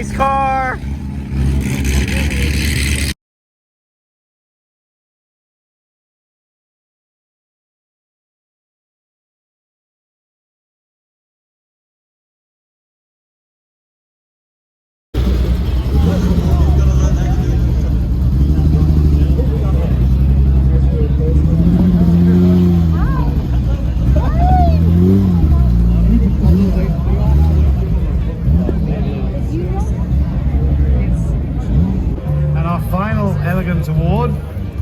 Nice car. Elegance Award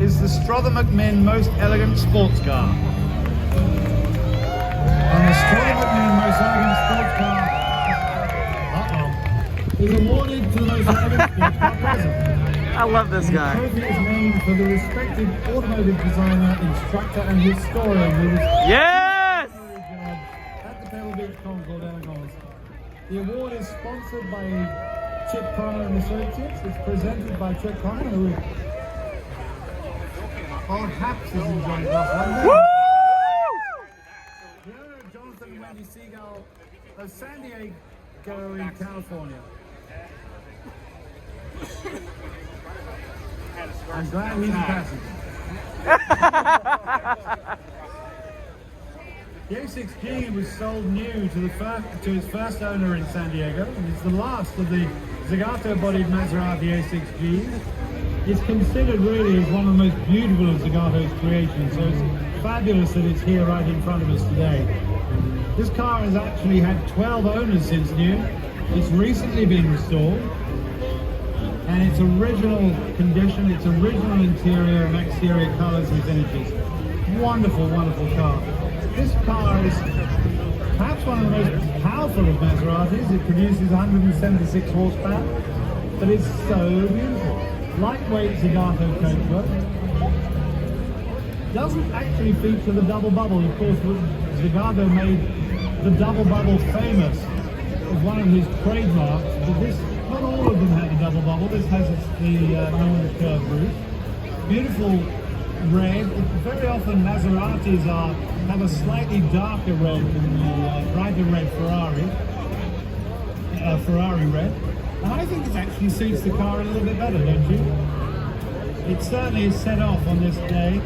is the Strother McMinn Most Elegant Sports Car. And the Strother McMinn Most Elegant Sports Car is awarded to the most elegant sports car present. I love this guy. The trophy is named for the respected automotive designer, instructor and historian who was Yes! at the Pebble Beach Concours D'elegance. The award is sponsored by Chip Connor and Associates. It's presented by Chip Connor, who perhaps is enjoying this one. The owner of Jonathan Segal of San Diego in California. I'm glad he's a passenger. The A6G was sold new to its first owner in San Diego, and it's the last of the Zagato-bodied Maserati A6Gs. It's considered really as one of the most beautiful of Zagato's creations, so it's fabulous that it's here right in front of us today. This car has actually had 12 owners since new. It's recently been restored, and its original condition, its original interior and exterior colors and finishes. Wonderful, wonderful car. This car is perhaps one of the most powerful of Maseratis. It produces 176 horsepower, but it's so beautiful. Lightweight Zagato coachwork. Doesn't actually feature the double bubble. Of course, Zagato made the double bubble famous as one of his trademarks, but this, not all of them have the double bubble. This has the normal curved roof. Beautiful red. Very often Maseratis have a slightly darker red than the brighter red Ferrari red. And I think it actually suits the car a little bit better, don't you? It certainly is set off on this day.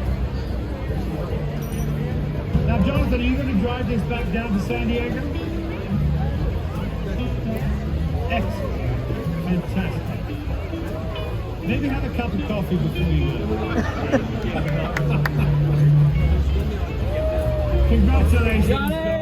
Now, Jonathan, are you going to drive this back down to San Diego? Excellent. Fantastic. Maybe have a cup of coffee before you go. Congratulations.